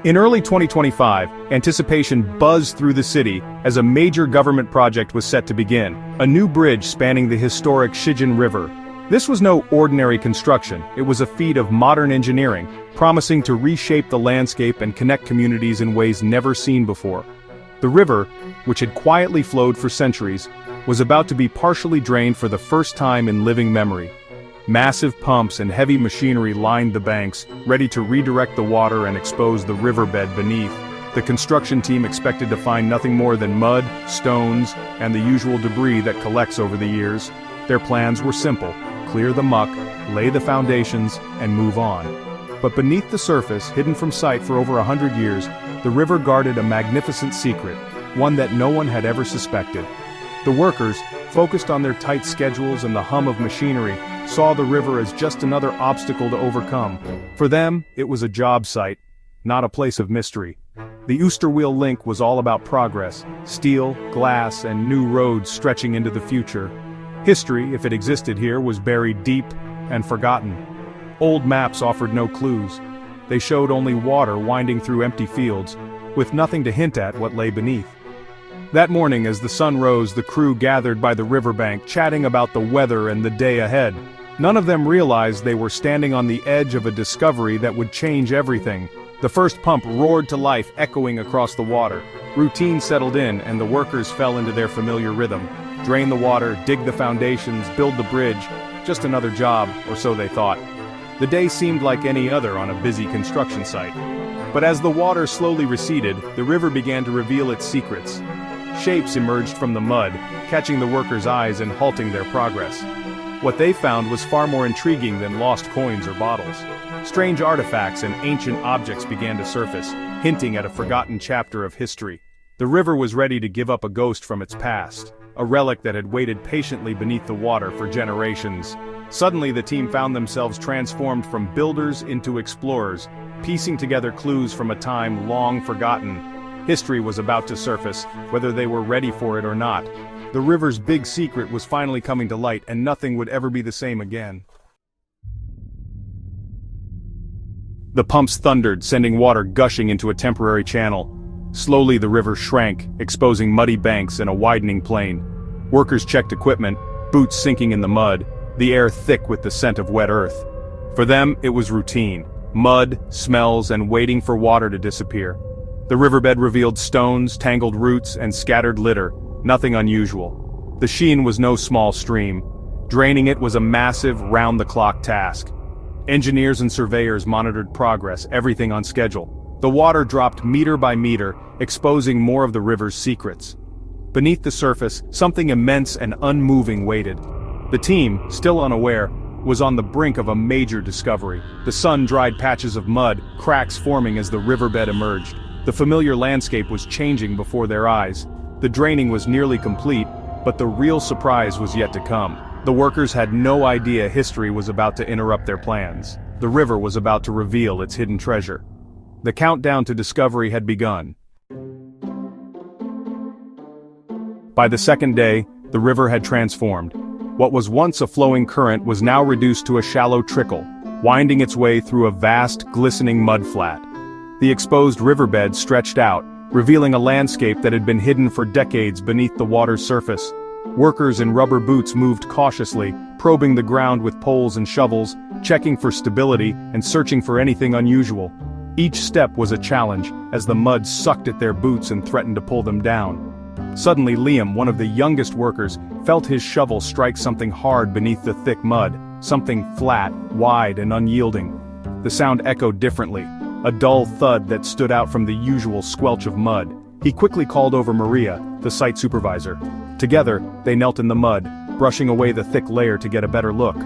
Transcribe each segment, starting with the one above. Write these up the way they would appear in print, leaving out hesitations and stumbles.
In early 2025, anticipation buzzed through the city as a major government project was set to begin, a new bridge spanning the historic Shijin River. This was no ordinary construction, it was a feat of modern engineering, promising to reshape the landscape and connect communities in ways never seen before. The river, which had quietly flowed for centuries, was about to be partially drained for the first time in living memory. Massive pumps and heavy machinery lined the banks, ready to redirect the water and expose the riverbed beneath. The construction team expected to find nothing more than mud, stones, and the usual debris that collects over the years. Their plans were simple: clear the muck, lay the foundations, and move on. But beneath the surface, hidden from sight for over 100 years, the river guarded a magnificent secret, one that no one had ever suspected. The workers, focused on their tight schedules and the hum of machinery, saw the river as just another obstacle to overcome. For them, it was a job site, not a place of mystery. The Oosterweel link was all about progress, steel, glass, and new roads stretching into the future. History, if it existed here, was buried deep and forgotten. Old maps offered no clues. They showed only water winding through empty fields, with nothing to hint at what lay beneath. That morning, as the sun rose, the crew gathered by the riverbank, chatting about the weather and the day ahead. None of them realized they were standing on the edge of a discovery that would change everything. The first pump roared to life, echoing across the water. Routine settled in, and the workers fell into their familiar rhythm. Drain the water, dig the foundations, build the bridge. Just another job, or so they thought. The day seemed like any other on a busy construction site. But as the water slowly receded, the river began to reveal its secrets. Shapes emerged from the mud, catching the workers' eyes and halting their progress. What they found was far more intriguing than lost coins or bottles. Strange artifacts and ancient objects began to surface, hinting at a forgotten chapter of history. The river was ready to give up a ghost from its past, a relic that had waited patiently beneath the water for generations. Suddenly the team found themselves transformed from builders into explorers, piecing together clues from a time long forgotten. History was about to surface, whether they were ready for it or not. The river's big secret was finally coming to light, and nothing would ever be the same again. The pumps thundered, sending water gushing into a temporary channel. Slowly the river shrank, exposing muddy banks and a widening plain. Workers checked equipment, boots sinking in the mud, the air thick with the scent of wet earth. For them, it was routine: mud, smells, and waiting for water to disappear. The riverbed revealed stones, tangled roots, and scattered litter, nothing unusual. The Sheen was no small stream. Draining it was a massive, round-the-clock task. Engineers and surveyors monitored progress, everything on schedule. The water dropped meter by meter, exposing more of the river's secrets. Beneath the surface, something immense and unmoving waited. The team, still unaware, was on the brink of a major discovery. The sun-dried patches of mud, cracks forming as the riverbed emerged. The familiar landscape was changing before their eyes. The draining was nearly complete, but the real surprise was yet to come. The workers had no idea history was about to interrupt their plans. The river was about to reveal its hidden treasure. The countdown to discovery had begun. By the second day, the river had transformed. What was once a flowing current was now reduced to a shallow trickle, winding its way through a vast, glistening mudflat. The exposed riverbed stretched out, revealing a landscape that had been hidden for decades beneath the water's surface. Workers in rubber boots moved cautiously, probing the ground with poles and shovels, checking for stability and searching for anything unusual. Each step was a challenge, as the mud sucked at their boots and threatened to pull them down. Suddenly Liam, one of the youngest workers, felt his shovel strike something hard beneath the thick mud, something flat, wide, and unyielding. The sound echoed differently, a dull thud that stood out from the usual squelch of mud. He quickly called over Maria, the site supervisor. Together, they knelt in the mud, brushing away the thick layer to get a better look.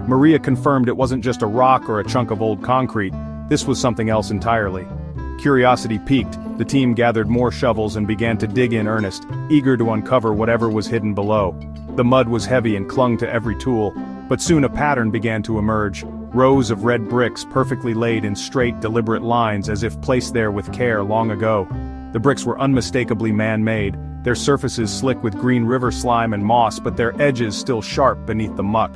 Maria confirmed it wasn't just a rock or a chunk of old concrete, this was something else entirely. Curiosity piqued, the team gathered more shovels and began to dig in earnest, eager to uncover whatever was hidden below. The mud was heavy and clung to every tool, but soon a pattern began to emerge. Rows of red bricks perfectly laid in straight, deliberate lines as if placed there with care long ago. The bricks were unmistakably man-made, their surfaces slick with green river slime and moss, but their edges still sharp beneath the muck.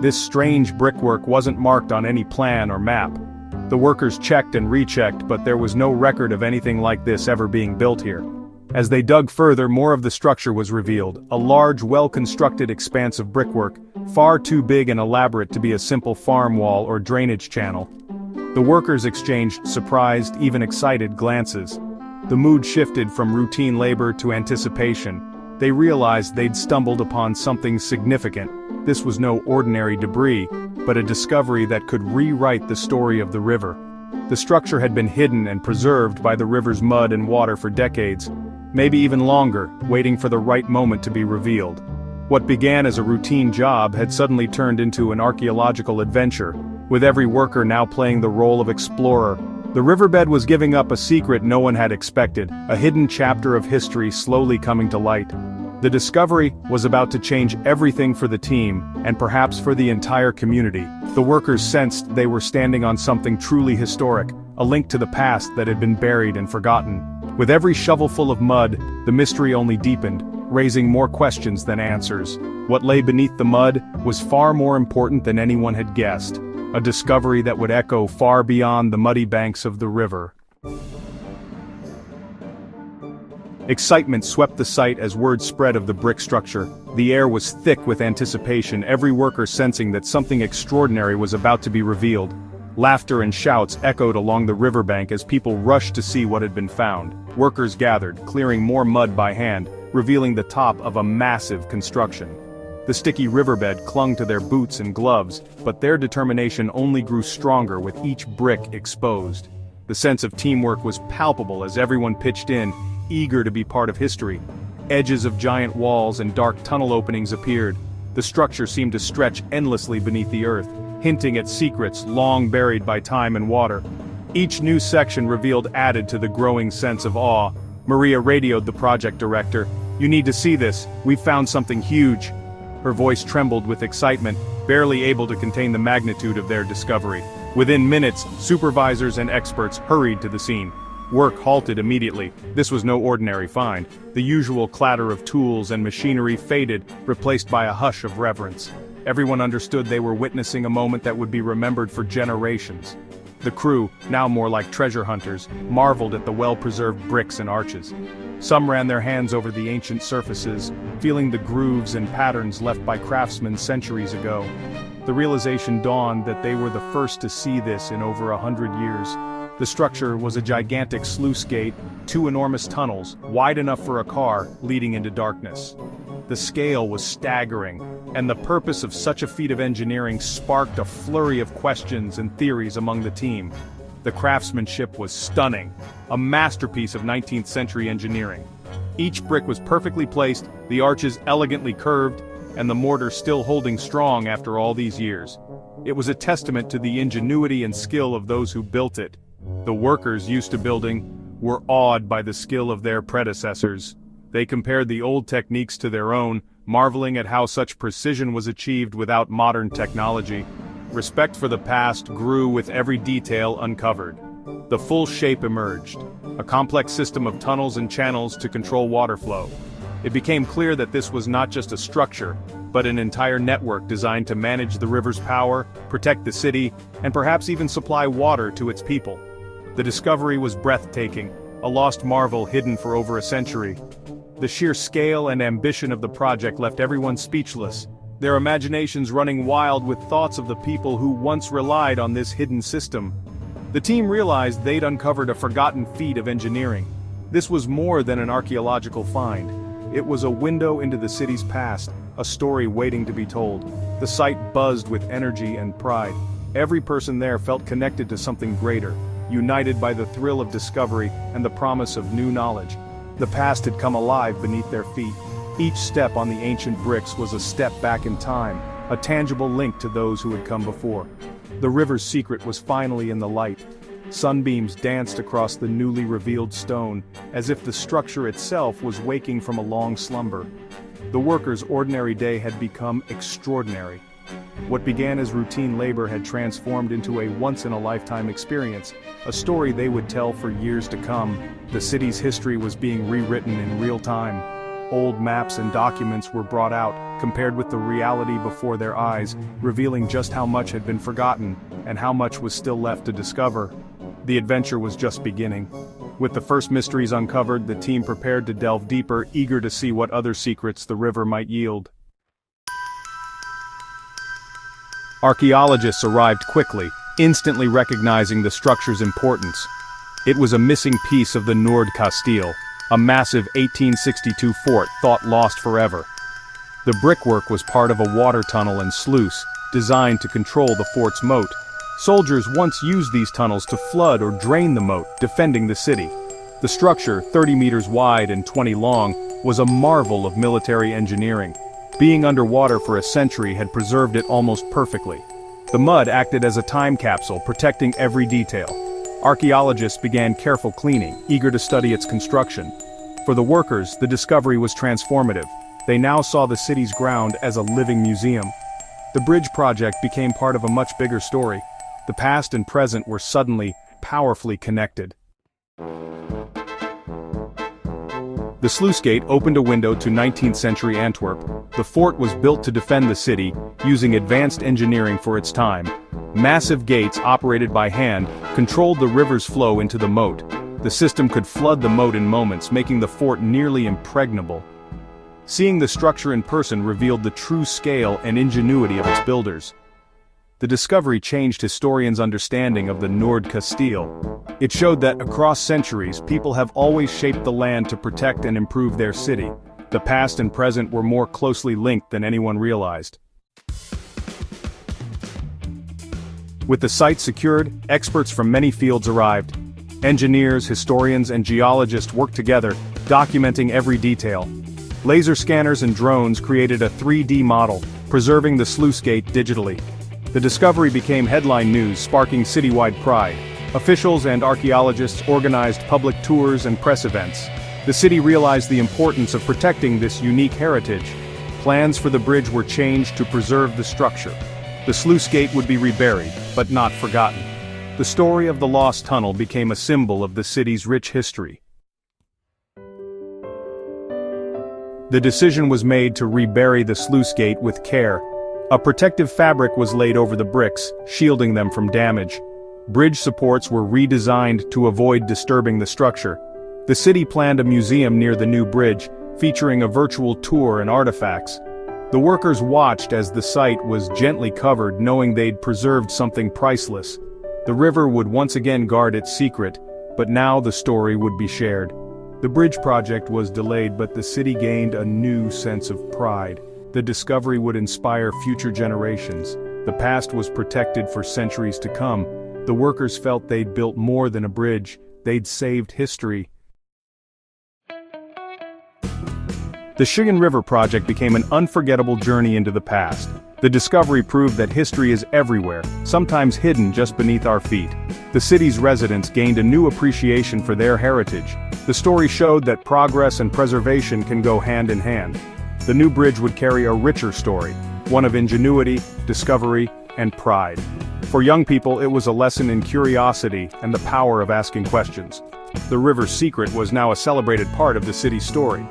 This strange brickwork wasn't marked on any plan or map. The workers checked and rechecked, but there was no record of anything like this ever being built here. As they dug further, more of the structure was revealed, a large, well-constructed expanse of brickwork, far too big and elaborate to be a simple farm wall or drainage channel. The workers exchanged surprised, even excited glances. The mood shifted from routine labor to anticipation. They realized they'd stumbled upon something significant. This was no ordinary debris, but a discovery that could rewrite the story of the river. The structure had been hidden and preserved by the river's mud and water for decades, maybe even longer, waiting for the right moment to be revealed. What began as a routine job had suddenly turned into an archaeological adventure, with every worker now playing the role of explorer. The riverbed was giving up a secret no one had expected, a hidden chapter of history slowly coming to light. The discovery was about to change everything for the team, and perhaps for the entire community. The workers sensed they were standing on something truly historic, a link to the past that had been buried and forgotten. With every shovelful of mud, the mystery only deepened, raising more questions than answers. What lay beneath the mud was far more important than anyone had guessed, a discovery that would echo far beyond the muddy banks of the river. Excitement swept the site as word spread of the brick structure. The air was thick with anticipation, every worker sensing that something extraordinary was about to be revealed. Laughter and shouts echoed along the riverbank as people rushed to see what had been found. Workers gathered, clearing more mud by hand, revealing the top of a massive construction. The sticky riverbed clung to their boots and gloves, but their determination only grew stronger with each brick exposed. The sense of teamwork was palpable as everyone pitched in, eager to be part of history. Edges of giant walls and dark tunnel openings appeared. The structure seemed to stretch endlessly beneath the earth, hinting at secrets long buried by time and water. Each new section revealed added to the growing sense of awe. Maria radioed the project director. "You need to see this, we've found something huge." Her voice trembled with excitement, barely able to contain the magnitude of their discovery. Within minutes, supervisors and experts hurried to the scene. Work halted immediately. This was no ordinary find. The usual clatter of tools and machinery faded, replaced by a hush of reverence. Everyone understood they were witnessing a moment that would be remembered for generations. The crew, now more like treasure hunters, marveled at the well-preserved bricks and arches. Some ran their hands over the ancient surfaces, feeling the grooves and patterns left by craftsmen centuries ago. The realization dawned that they were the first to see this in over 100 years. The structure was a gigantic sluice gate, 2 enormous tunnels, wide enough for a car, leading into darkness. The scale was staggering, and the purpose of such a feat of engineering sparked a flurry of questions and theories among the team. The craftsmanship was stunning, a masterpiece of 19th century engineering. Each brick was perfectly placed, the arches elegantly curved, and the mortar still holding strong after all these years. It was a testament to the ingenuity and skill of those who built it. The workers used to building were awed by the skill of their predecessors. They compared the old techniques to their own, marveling at how such precision was achieved without modern technology. Respect for the past grew with every detail uncovered. The full shape emerged, a complex system of tunnels and channels to control water flow. It became clear that this was not just a structure, but an entire network designed to manage the river's power, protect the city, and perhaps even supply water to its people. The discovery was breathtaking, a lost marvel hidden for over a century. The sheer scale and ambition of the project left everyone speechless, their imaginations running wild with thoughts of the people who once relied on this hidden system. The team realized they'd uncovered a forgotten feat of engineering. This was more than an archaeological find. It was a window into the city's past, a story waiting to be told. The site buzzed with energy and pride. Every person there felt connected to something greater, united by the thrill of discovery and the promise of new knowledge. The past had come alive beneath their feet. Each step on the ancient bricks was a step back in time, a tangible link to those who had come before. The river's secret was finally in the light. Sunbeams danced across the newly revealed stone, as if the structure itself was waking from a long slumber. The workers' ordinary day had become extraordinary. What began as routine labor had transformed into a once-in-a-lifetime experience, a story they would tell for years to come. The city's history was being rewritten in real time. old maps and documents were brought out, compared with the reality before their eyes, revealing just how much had been forgotten, and how much was still left to discover. The adventure was just beginning. With the first mysteries uncovered, the team prepared to delve deeper, eager to see what other secrets the river might yield. Archaeologists arrived quickly, instantly recognizing the structure's importance. It was a missing piece of the Noord-kasteel, a massive 1862 fort thought lost forever. The brickwork was part of a water tunnel and sluice, designed to control the fort's moat. Soldiers once used these tunnels to flood or drain the moat, defending the city. The structure, 30 meters wide and 20 long, was a marvel of military engineering. Being underwater for a century had preserved it almost perfectly. The mud acted as a time capsule, protecting every detail. Archaeologists began careful cleaning, eager to study its construction. For the workers, the discovery was transformative. They now saw the city's ground as a living museum. The bridge project became part of a much bigger story. The past and present were suddenly, powerfully connected. The sluice gate opened a window to 19th century Antwerp. The fort was built to defend the city, using advanced engineering for its time. Massive gates operated by hand controlled the river's flow into the moat. The system could flood the moat in moments, making the fort nearly impregnable. Seeing the structure in person revealed the true scale and ingenuity of its builders. The discovery changed historians' understanding of the Noord-kasteel. It showed that across centuries, people have always shaped the land to protect and improve their city. The past and present were more closely linked than anyone realized. With the site secured, experts from many fields arrived. Engineers, historians, and geologists worked together, documenting every detail. Laser scanners and drones created a 3D model, preserving the sluice gate digitally. The discovery became headline news, sparking citywide pride. Officials and archaeologists organized public tours and press events. The city realized the importance of protecting this unique heritage. Plans for the bridge were changed to preserve the structure. The sluice gate would be reburied, but not forgotten. The story of the lost tunnel became a symbol of the city's rich history. The decision was made to rebury the sluice gate with care. A protective fabric was laid over the bricks, shielding them from damage. Bridge supports were redesigned to avoid disturbing the structure. The city planned a museum near the new bridge, featuring a virtual tour and artifacts. The workers watched as the site was gently covered, knowing they'd preserved something priceless. The river would once again guard its secret, but now the story would be shared. The bridge project was delayed, but the city gained a new sense of pride. The discovery would inspire future generations. The past was protected for centuries to come. The workers felt they'd built more than a bridge, they'd saved history. The Schieën River project became an unforgettable journey into the past. The discovery proved that history is everywhere, sometimes hidden just beneath our feet. The city's residents gained a new appreciation for their heritage. The story showed that progress and preservation can go hand in hand. The new bridge would carry a richer story, one of ingenuity, discovery, and pride. For young people, it was a lesson in curiosity and the power of asking questions. The river's secret was now a celebrated part of the city's story.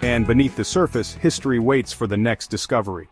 And beneath the surface, history waits for the next discovery.